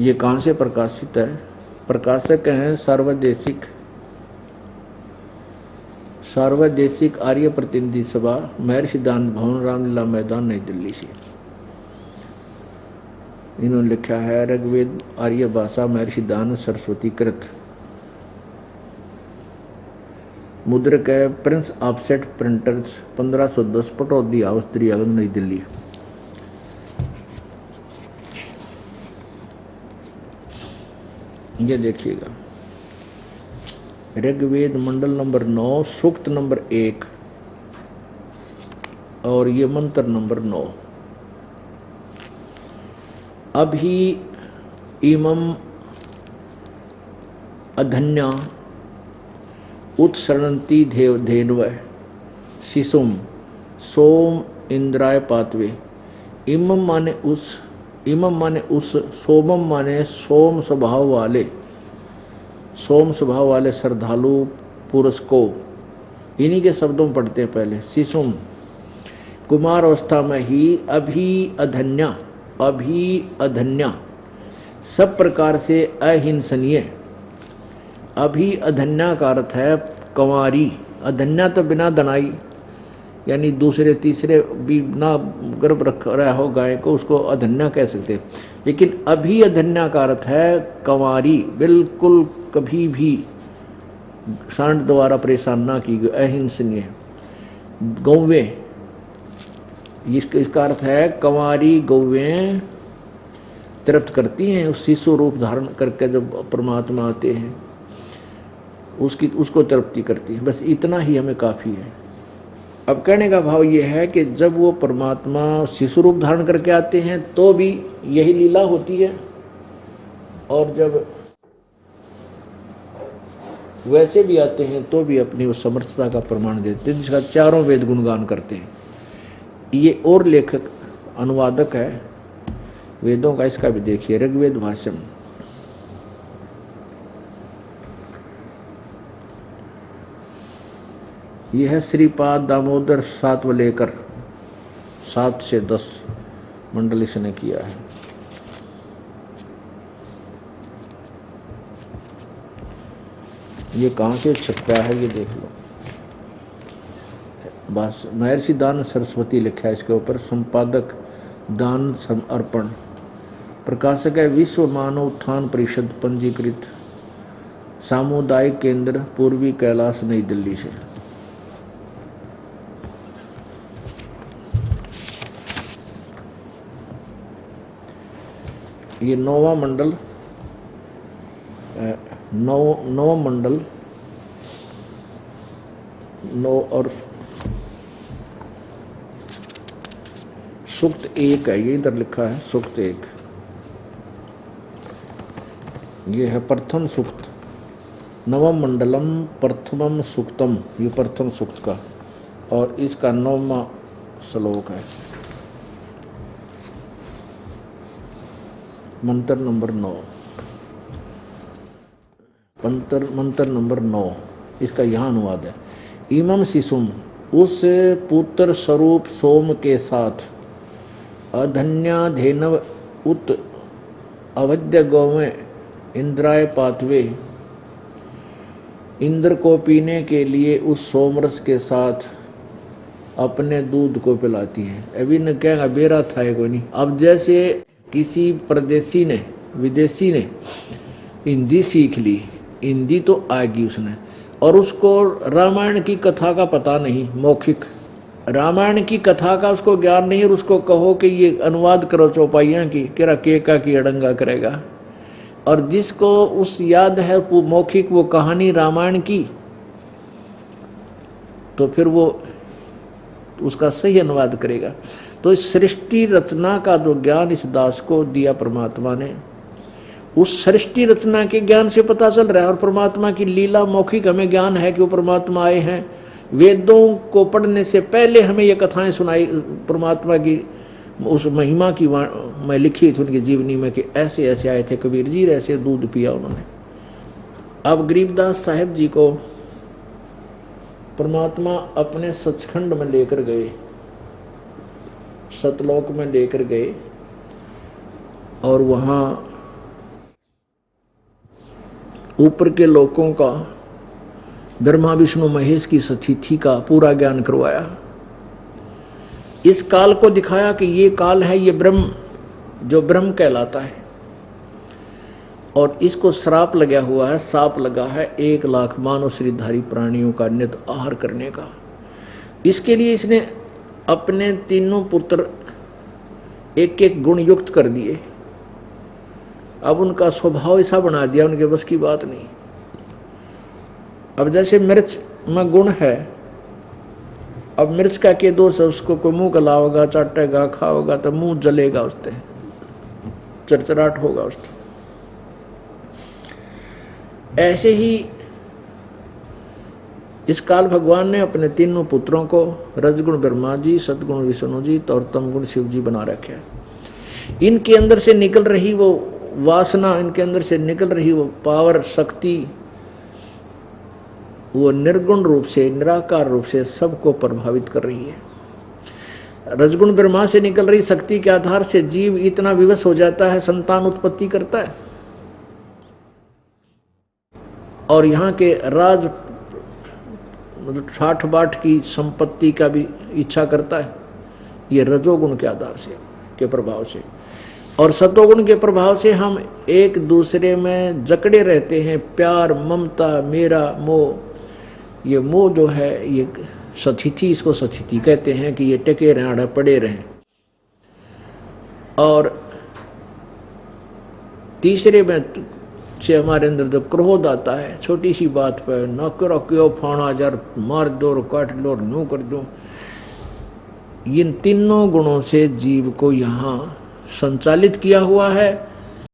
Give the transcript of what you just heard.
ये कहाँ से प्रकाशित है? प्रकाशक हैं सार्वदेशिक आर्य प्रतिनिधि सभा, महर्षि दान भवन, रामलीला मैदान, नई दिल्ली से। इन्होंने लिखा है ऋग्वेद आर्य भाषा महर्षि दान सरस्वती कृत। मुद्रक है Prince offset printers 1510 Pataudi house Daryaganj नई दिल्ली। ये देखिएगा ऋग्वेद मंडल नंबर 9 सूक्त नंबर 1 और ये मंत्र नंबर 9। अभी इमम अधन्या उत्सरणंती धेनव शिशुम सोम इंद्राय पातवे। इमम माने उस, सोमम माने सोम स्वभाव वाले श्रद्धालु पुरुष को। इन्हीं के शब्दों में पढ़ते हैं पहले। शिशुम कुमार अवस्था में ही अभी अधन्या सब प्रकार से अहिंसनीय। अभी अधन्या का अर्थ है कंवारी। अधन्या तो बिना दनाई, यानी दूसरे तीसरे भी ना गर्भ रख रहा हो गाय को, उसको अधन्या कह सकते हैं। लेकिन अभी अधन्या का अर्थ है कंवारी, बिल्कुल कभी भी सांड द्वारा परेशान ना की गई, अहिंसनीय। गौवें, इसका अर्थ है कंवारी गौवें तृप्त करती हैं उस शिशु रूप धारण करके जब परमात्मा आते हैं उसको तृप्ति करती है। बस इतना ही हमें काफ़ी है। अब कहने का भाव ये है कि जब वो परमात्मा शिशु रूप धारण करके आते हैं तो भी यही लीला होती है, और जब वैसे भी आते हैं तो भी अपनी उस समर्थता का प्रमाण देते हैं, जिसका चारों वेद गुणगान करते हैं। ये और लेखक अनुवादक है वेदों का, इसका भी देखिए ऋग्वेद भाष्यम। यह है श्रीपाद दामोदर सातवलेकर 7 से 10 मंडल इसने किया है। ये कहाँ से छपा है ये देख लो। बस महर्षि दान सरस्वती लिखा है इसके ऊपर। संपादक दान समर्पण। प्रकाशक है विश्व मानव उत्थान परिषद पंजीकृत सामुदायिक केंद्र पूर्वी कैलाश नई दिल्ली से। ये 9वां मंडल 9 मंडल 9 और सूक्त 1 है, ये इधर लिखा है सूक्त 1। ये है प्रथम सूक्त, नवम मंडलम प्रथमम सूक्तम, ये प्रथम सूक्त का, और इसका 9वां श्लोक है। मंत्र नंबर 9, मंत्र नंबर 9, इसका यहाँ अनुवाद है। इमम शिशुम, उस पुत्र स्वरूप सोम के साथ, अधन्या धेनव उत अवध्य गौवें इंद्राय पातवे, इंद्र को पीने के लिए उस सोमरस के साथ अपने दूध को पिलाती है। अभी न कहेगा बेरा था कोई नहीं। अब जैसे किसी परदेसी ने, विदेशी ने हिंदी सीख ली, हिंदी तो आएगी उसने, और उसको रामायण की कथा का पता नहीं, मौखिक रामायण की कथा का उसको ज्ञान नहीं, और उसको कहो कि ये अनुवाद करो चौपाइयाँ की, केरा केका की अड़ंगा करेगा। और जिसको उस याद है वो मौखिक वो कहानी रामायण की, तो फिर वो उसका सही अनुवाद करेगा। तो इस सृष्टि रचना का जो ज्ञान इस दास को दिया परमात्मा ने, उस सृष्टि रचना के ज्ञान से पता चल रहा है। और परमात्मा की लीला मौखिक हमें ज्ञान है कि वो परमात्मा आए हैं। वेदों को पढ़ने से पहले हमें ये कथाएं सुनाई परमात्मा की, उस महिमा की मैं लिखी थी उनकी जीवनी में कि ऐसे ऐसे आए थे कबीर जी, ऐसे दूध पिया उन्होंने। अब गरीबदास साहिब जी को परमात्मा अपने सचखंड में लेकर गए, सतलोक में लेकर गए, और वहाँ ऊपर के लोगों का ब्रह्मा विष्णु महेश की सतिथि का पूरा ज्ञान करवाया। इस काल को दिखाया कि ये काल है, ये ब्रह्म जो ब्रह्म कहलाता है, और इसको श्राप लगा हुआ है, साप लगा है 1 लाख मानव शरीरधारी प्राणियों का नित आहार करने का। इसके लिए इसने अपने तीनों पुत्र एक एक गुण युक्त कर दिए। अब उनका स्वभाव ऐसा बना दिया, उनके बस की बात नहीं। अब जैसे मिर्च में गुण है, अब मिर्च का के दोष है, उसको कोई मुंह गलाओगा, चाटेगा, खाओगा तो मुंह जलेगा, उससे चरचराहट होगा उससे। ऐसे ही इस काल भगवान ने अपने तीनों पुत्रों को रजगुण ब्रह्मा जी, सतगुण विष्णु जी और तमगुण शिव जी बना रखे। इनके अंदर से निकल रही वो वासना, इनके अंदर से निकल रही वो पावर, शक्ति, वो निर्गुण रूप से, निराकार रूप से सबको प्रभावित कर रही है। रजगुण ब्रह्मा से निकल रही शक्ति के आधार से जीव इतना विवश हो जाता है, संतान उत्पत्ति करता है और यहाँ के राज मतलब ठाठ बाट की संपत्ति का भी इच्छा करता है, ये रजोगुण के आधार से, के प्रभाव से। और सतोगुण के प्रभाव से हम एक दूसरे में जकड़े रहते हैं, प्यार, ममता, मेरा, मोह। ये मोह जो है, ये सतिथि, इसको सतिथि कहते हैं कि ये टेके रहें, पड़े रहें। और तीसरे में से हमारे अंदर जो क्रोध आता है, छोटी सी बात पर न करो, क्यों फाना जार, मार दो, काट लो, नो कर दो। इन तीनों गुणों से जीव को यहाँ संचालित किया हुआ है